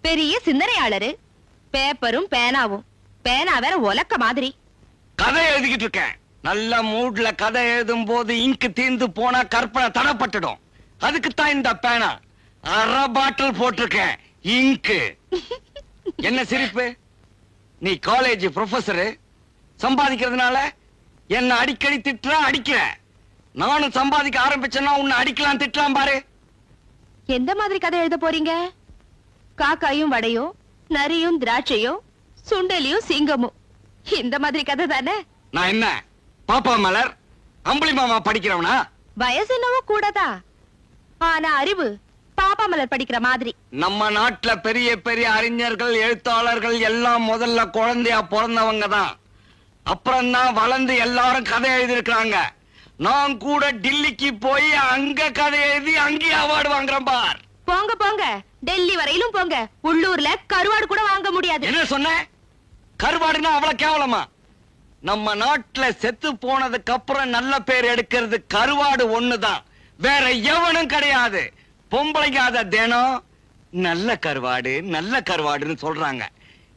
பெரிய சிந்தனையாளரு. பேப்பரும் பேனாவும். பேனா வேற உலக்க மாதிரி. கதை எழுதிக்கிட்டு இருக்கேன். நல்ல மூட்ல கதை எழுதும் போது இங்கு தீர்ந்து போனா கற்பனை தடப்பட்டுடும். அதுக்குத்தான் இந்த பேனா. அரை பாட்டில் போட்டிருக்கேன் இங்கு. என்ன சிரிப்பு? நீ காலேஜ் ப்ரொஃபசரு, சம்பாதிக்கிறதுனால என்ன அடிக்கடி திட்டுற, அடிக்கிற. நானும் சம்பாதிக்க ஆரம்பிச்சேன்னா உன்னை அடிக்கலாம், திட்டலாம் பாரு. எந்த மாதிரி கதை எழுத போறீங்க? காக்காயும் வடையும், நரியும் திராட்சையும், சுண்டலியும் சிங்கமும், இந்த மாதிரி கதை தானே? நான் என்ன பாப்பா மலர், அம்புலி மாமா படிக்கிறவனா? வயசு என்னவோ கூடதான், ஆனா அறிவு பாப்பா மலர் படிக்கிற மாதிரி. நம்ம நாட்டுல பெரிய பெரிய அறிஞர்கள், எழுத்தாளர்கள் எல்லாம் முதல்ல குழந்தையா பிறந்தவங்க தான். அப்புறம் தான் வளர்ந்து எல்லாரும் கதை எழுதிருக்காங்க. நான் கூட டில்லிக்கு போய் அங்க கதை எழுதி அங்கே அவார்டு வாங்குறேன் பார். போங்க போங்க, டெல்லி வரையிலும் போங்க. உள்ளூர்ல கருவாடு கூட வாங்க முடியாது. என்ன சொன்ன? கருவாடுனா அவ்வளவு கேவலமா? நம்ம நாட்டுல செத்து போனதுக்கு அப்புறம் நல்ல பேர் எடுக்கிறது கருவாடு ஒண்ணுதான், வேற எவனும் கிடையாது. பொம்பளைங்க அத தினம் நல்ல கருவாடு நல்ல கருவாடுன்னு சொல்றாங்க.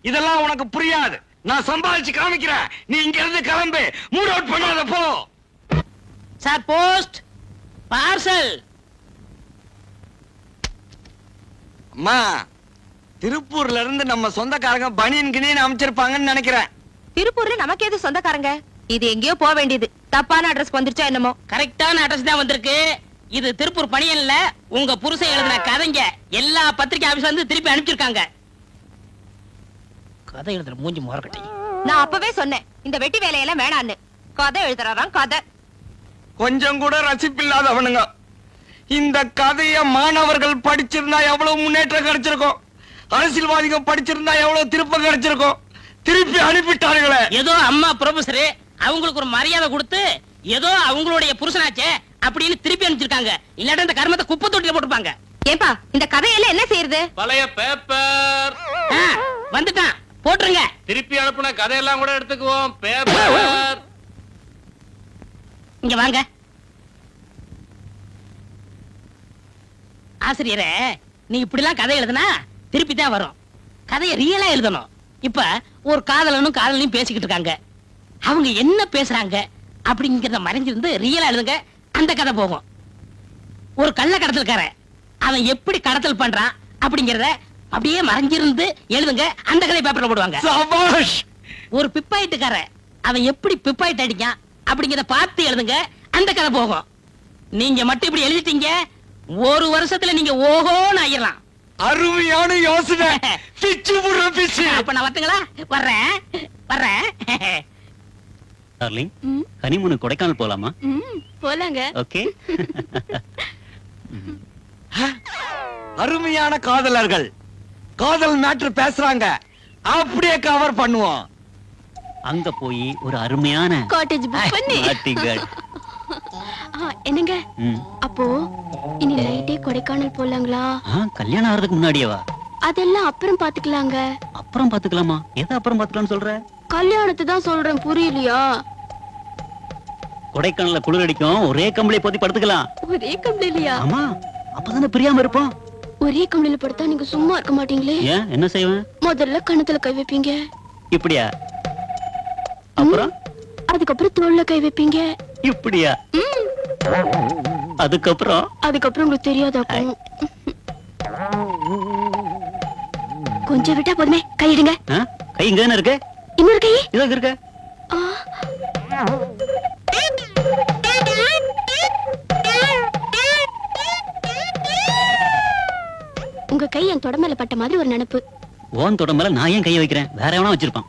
இதெல்லாம் உனக்கு புரியாது. நான் சம்பாதிச்சு காமிக்கிறேன். நீ இங்க இருந்து கிளம்பு. மூட் அவுட் பண்ணாத போ. Sir, post parcel. அம்மா, திருப்பூர்ல இருந்து நம்ம சொந்தக்காரங்க பனியன் கிணின்னு அமைச்சிருப்பாங்கன்னு நினைக்கிறேன். திருப்பூர்ல நமக்கு எது சொந்தக்காரங்க? இது எங்கேயோ போக வேண்டியது. தப்பான அட்ரஸ் வந்துருச்சா என்னமோ? கரெக்டான அட்ரஸ் தான் வந்திருக்கு. இது திருப்பூர் பணியன்ல உங்க புருஷன் எழுதின கதைங்க எல்லா பத்திரிகை ஆபீஸ்ல இருந்து திருப்பி அனுப்பிச்சிருக்காங்க. கதை எழுதுற மூஞ்சி மோரக்கட்டி. நான் அப்பவே சொன்னேன் இந்த வெட்டி வேலையெல்லாம் வேணான்னு. கதை எழுதுறாராம் கதை. கொஞ்சம் கூட ரசிப்பில்லாதவனுங்க. இந்த கதைய மாணவர்கள் படிச்சிருந்தா எவ்வளவு முன்னேற்றம் கிடைச்சிருக்கும். அரசியல்வாதிக படிச்சிருந்தா எவ்வளவு திருப்பம் கிடைச்சிருக்கும். திருப்பி அனுப்பிட்டார்களே. ஏதோ அம்மா ப்ரொஃபசர் அவங்களுக்கு ஒரு மரியாதை கொடுத்து ஏதோ அவங்களுடைய புருஷனாச்சே அப்படின்னு திருப்பி அனுப்பிச்சிருக்காங்க. இல்லாட்ட இந்த கர்மத்தை குப்பை தொட்டில போட்டுப்பாங்க. ஏப்பா, இந்த கதையெல்லாம் என்ன செய்யறது? பழைய பேப்பர் வந்துட்டான், போட்டுருங்க. திருப்பி அனுப்புன கதையெல்லாம் கூட எடுத்துக்குவோம். பேப்பர் இங்க வாங்க. ஆசிரியரே, நீ இப்படிலாம் கதை எழுதுனா திருப்பி தான் வரும். கதையை ரியலா எழுதணும். இப்ப ஒரு காதலனும் காதலனையும் பேசிக்கிட்டு இருக்காங்க. அவங்க என்ன பேசுறாங்க அப்படிங்கறத மறைஞ்சிருந்து ரியலா எழுதுங்க. அந்த கதை போகும். ஒரு கள்ள கடத்தல்கார அவன் எப்படி கடத்தல் பண்றான் அப்படிங்கறத அப்படியே மறைஞ்சிருந்து எழுதுங்க. அந்த கதை பேப்பர்ல போடுவாங்க. ஒரு பிப்பாயிட்டுக்கார அவன் எப்படி பிப்பாயிட்டு அடிக்கான் அப்படிங்கறத பார்த்து எழுதுங்க. அந்த கதை போகும். நீங்க மட்டும் இப்படி எழுதிட்டீங்க, ஒரு வருஷத்துல நீங்க ஓஹோன்னு ஆயிரலாம். அருமையான யோசனை. பிச்சு புடுற பிச்சு. அப்ப நான் வரட்டுங்களா? வர்றேன் வர்றேன். டார்லிங், ஹனிமூன் கொடைக்கானல் போலாமா? போலாங்க. ஓகே. அருமையான காதலர்கள் காதல் மேட்ரு பேசுறாங்க. அப்படியே கவர் பண்ணுவோம். அங்க போய் ஒரு அருமையான காட்டேஜ் புக் பண்ணி. என்னங்க அப்போ இனி நைட்டே கொடைக்கானல் போலாங்களா? கல்யாணம் ஆறதுக்கு முன்னாடியேவா? அதெல்லாம் அப்புறம் பாத்துக்கலாங்க. அப்புறம் பாத்துக்கலாமா? எதை அப்புறம் பாத்துக்கலாம்னு சொல்ற? கல்யாணத்தை தான் சொல்றேன், புரியலையா? கொடைக்கானல்ல குளிர் அடிக்கும், ஒரே கம்பளி போத்தி படுத்துக்கலாம். ஒரே கம்பளியா? ஆமா, அப்பதானே பிரியாம இருப்போம். ஒரே கம்பளில படுத்தா நீங்க சும்மா இருக்க மாட்டீங்களே. ஏன், என்ன செய்வேன்? முதல்ல கணத்துல கை வைப்பீங்க. இப்படியா? அப்புறம் அதுக்கப்புறம் தோல்ல கை வைப்பீங்க. இப்படியா? அதுக்கப்புறம் உங்களுக்கு தெரியாதாக்கும். கொஞ்சம் விட்டா போதுமே. கையிடுங்க. கை இங்க தானே இருக்கு. இன்னொரு கை இதோ இருக்கு. உங்க கை என் தொட மேல பட்ட மாதிரி ஒரு நினைப்பு. ஓன் தொட மேல நான் ஏன் கையை வைக்கிறேன்? வேற எவனா வச்சிருப்பான்.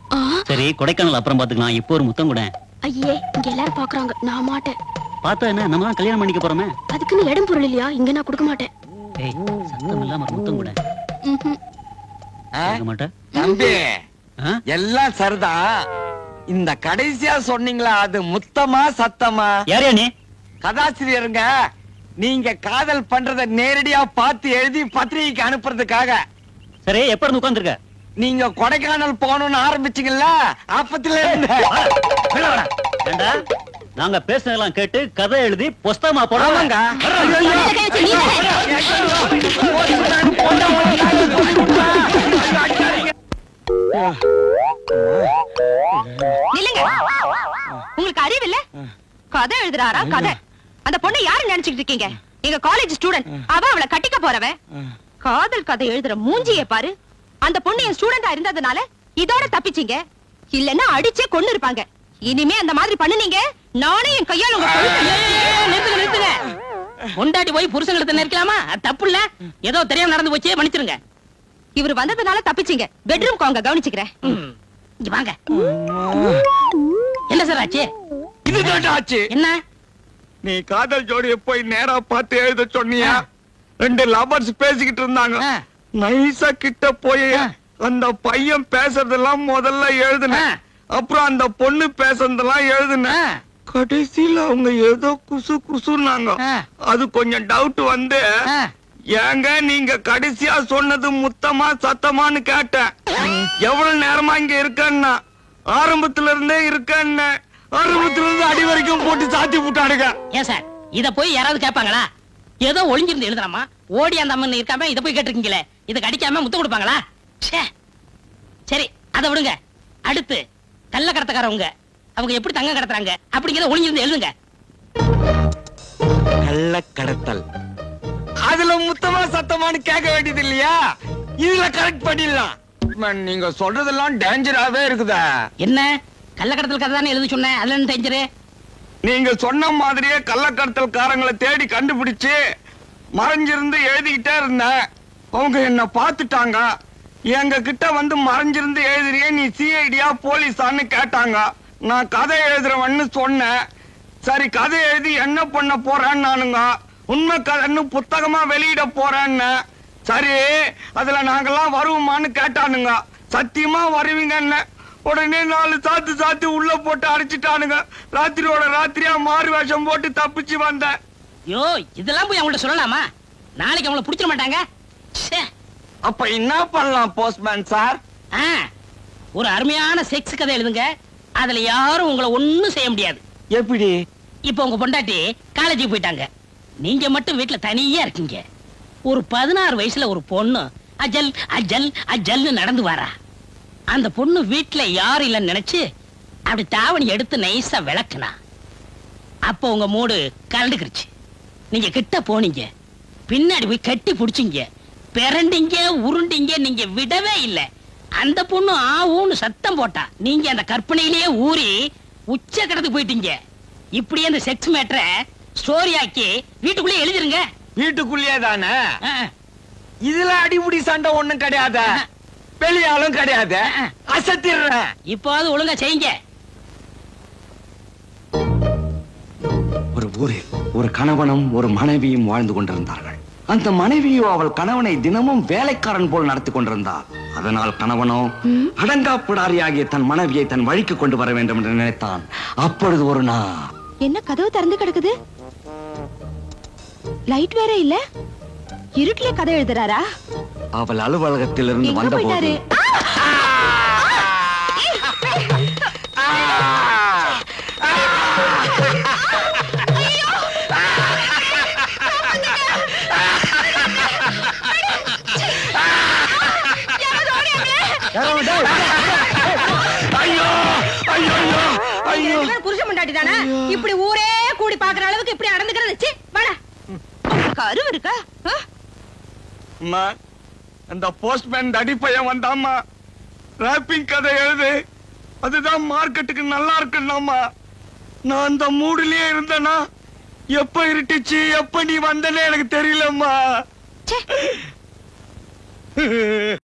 சரி, கொடைக்கானல் அப்புறம் பாத்துக்கலாம். இப்போ ஒரு முத்தம் கூட. ஐயே, இங்க எல்லாரும் பாக்குறாங்க, நான் மாட்டேன். பார்த்தா என்ன, நம்ம தான் கல்யாணம் பண்ணிக்க போறோமே. அதுக்குன்னு இடம் பொருள் இல்லையா? இங்க நான் கொடுக்க மாட்டேன். ஏய், சத்தம் இல்லாம ஒரு முத்தம் கூட. கேட்க மாட்டேன் தம்பி. எல்லாம் சரிதான். இந்த கடைசியா சொன்னீங்களா, அது முத்தமா சத்தமா? யாரையா நீ? கதாசிரியருங்க. நீங்க காதல் பண்றத நேரடியா பார்த்து எழுதி பத்திரிகைக்கு அனுப்புறதுக்காக. சரி, எப்ப இருந்து உட்கார்ந்திருக்க? நீங்க கொடைக்கானல் போகணும்னு ஆரம்பிச்சீங்கல்ல, அப்பத்துல இருந்து. நாங்க பேசுனதெல்லாம் கேட்டு கதை எழுதி புஸ்தகமா போடுவாங்க. கதை எழுதுறாரா கதை. அந்த பொண்ணை யாரு நினைச்சுக்கிட்டு இருக்கீங்க? எங்க காலேஜ் ஸ்டூடெண்ட். அவளை கட்டிக்க போறவன். காதல் கதை எழுதுற மூஞ்சியை பாரு. அந்த பொண்ணு என் ஸ்டூடெண்டா இருந்ததுனால இதோட தப்பிச்சீங்க. இல்லன்னா அடிச்சே கொன்னு இருப்பாங்க. இனிமே அந்த மாதிரி பண்ணுனீங்க, நானே என் கையால உங்க நிறுத்துங்க. கொண்டாட்டி போய் புருஷங்களுக்கு நினைக்கலாமா? தப்பு இல்ல. ஏதோ தெரியாம நடந்து போச்சு, மன்னிச்சிருங்க. இவர் வந்ததுனால தப்பிச்சீங்க. பெட்ரூம் அவங்க கவனிச்சுக்கிறேன். இங்க வாங்க. என்ன சார் ஆச்சு? இதுதான் ஆச்சு. என்ன? நீ காதல் ஜோடியை போய் நேரா பார்த்து எழுத சொன்னியா? 2 லவர்ஸ் பேசிக்கிட்டு இருந்தாங்க. நைசா கிட்ட போய் அந்த பையன் பேசுறதெல்லாம் முதல்ல எழுதுன. அப்புறம் அந்த பொண்ணு பேசுறதெல்லாம் எழுதுன. கடைசியில அவங்க ஏதோ குசு குசுனாங்க. அது கொஞ்சம் டவுட் வந்து, ஏங்க நீங்க கடைசியா சொன்னது முத்தமா சத்தமான்னு கேட்டேன். எவ்வளவு நேரமா இங்க இருக்கன்னா, ஆரம்பத்துல இருந்தே இருக்கன்னு. ஆரம்பத்துல இருந்து அடி வரைக்கும் போட்டு சாத்தி விட்டாடுங்க. ஏன் சார், இத போய் யாராவது கேட்பாங்களா? ஏதோ ஒளிஞ்சிருந்து எழுதுறாமா, ஓடி அந்த அம்மன் இருக்காம இத போய் கேட்டிருக்கீங்களே, இதுக்கு அடிக்காம முத்தம் கொடுப்பாங்களா? சரி, அதை விடுங்க. அடுத்து கள்ள கடத்தக்காரவங்க, அவங்க எப்படி தங்க கடத்துறாங்க அப்படிங்கறத ஒளிஞ்சிருந்து எழுதுங்க. கள்ள கடத்தல், அதுல முத்தமா சத்தமானு கேட்க வேண்டியது இல்லையா? இதுல கரெக்ட் பண்ணிடலாம். நீங்க சொல்றதெல்லாம் டேஞ்சராவே இருக்குதா? என்ன கள்ள கடத்தல் கதை தானே எழுத சொன்னேன், அதுல என்ன டேஞ்சரு? நீங்க சொன்ன மாதிரியே கள்ளக்கடத்தல் காரங்களை தேடி கண்டுபிடிச்சு மறைஞ்சிருந்து எழுதிக்கிட்டே இருந்தேன். அவங்க என்ன பார்த்துட்டாங்க. எங்க கிட்ட வந்து மறைஞ்சிருந்து எழுதுறியே, நீ சிஐடியா போலீஸான்னு கேட்டாங்க. நான் கதை எழுதுறவன்னு சொன்னேன். சரி, கதை எழுதி என்ன பண்ண போறேன்னு நானுங்க. உண்மை கதைன்னு புத்தகமா வெளியிட போறேன்னு. சரி, அதுல நாங்கெல்லாம் வருவோமான்னு கேட்டானுங்க. சத்தியமா வருவீங்கன்னு. உடனே 4 சாத்து உள்ள போட்டு அடிச்சுட்டானுங்க. ராத்திரியோட ராத்திரியா மாறு வேஷம் போட்டு தப்பிச்சு வந்தேன். யோ, இதெல்லாம் போய் அவங்கள்ட்ட சொல்லலாமா? நாளைக்கு அவங்கள பிடிச்சிட மாட்டாங்க. அப்ப என்ன பண்ணலாம் போஸ்ட்மேன் சார்? ஒரு அருமையான செக்ஸ் கதை எழுதுங்க. அதுல யாரும் உங்களை ஒண்ணும் செய்ய முடியாது. எப்படி? இப்ப உங்க பொண்டாட்டி காலேஜுக்கு போயிட்டாங்க. நீங்க மட்டும் வீட்டுல தனியா இருக்கீங்க. ஒரு 16 வயசுல ஒரு பொண்ணு அஜல் அஜல் அஜல்னு நடந்து வரா. அந்த பொண்ணு வீட்டுல யாரும் இல்லைன்னு நினைச்சு அப்படி தாவணி எடுத்து நைஸா விளக்குனா. அப்ப உங்க மூடு கலண்டுக்கிருச்சு. நீங்க கிட்ட போனீங்க, பின்னாடி போய் கட்டி புடிச்சீங்க, பிறண்டிங்க, உருண்டிங்க. நீங்க விடவே இல்லை. அந்த பொண்ணு ஆவுன்னு சத்தம் போட்டா. நீங்க அந்த கற்பனையிலேயே ஊறி உச்ச கடத்துக்கு போயிட்டீங்க. இப்படியே அந்த செக்ஸ் மேட்டரை ஸ்டோரி ஆக்கி வீட்டுக்குள்ளே எழுதிருங்க. வீட்டுக்குள்ளேயே தானே? இதுல அடிமுடி சண்டை ஒண்ணும் கிடையாது, வெளியாலும் கிடையாது. அசத்திடுறேன். இப்போது ஒழுங்கா செய்யுங்க. ஒரு ஊரில் ஒரு கணவனும் ஒரு மனைவியும் வாழ்ந்து கொண்டிருந்தார்கள். அந்த மனைவியோ அவள் கணவனை தினமும் வேலைக்காரன் போல் நடத்தி கொண்டிருந்தார். அதனால் கணவனோ அடங்கா பிடாரியாகிய தன் மனைவியை தன் வழிக்கு கொண்டு வர வேண்டும் என்று நினைத்தான். அப்பொழுது ஒரு நாள், என்ன கதவு திறந்து கிடக்குது? லைட் வேற இல்ல. இருட்டுல கதை எழுதுறாரா? அவள் அலுவலகத்தில் இருந்து வந்த போது புருஷன் முண்டாட்டி தானே இப்படி ஊரே கூடி பாக்குற அளவுக்கு இப்படி நடந்துக்கிறது? கருவு இருக்கா? அந்த போஸ்ட்மேன் அடி பையன் வந்தாமா, ராப்பிங் கதை எழுது, அதுதான் மார்க்கெட்டுக்கு நல்லா இருக்குன்னாமா. நான் அந்த மூடுலயே இருந்தேனா, எப்ப இருட்டுச்சு எப்ப நீ வந்தனே எனக்கு தெரியலம்மா.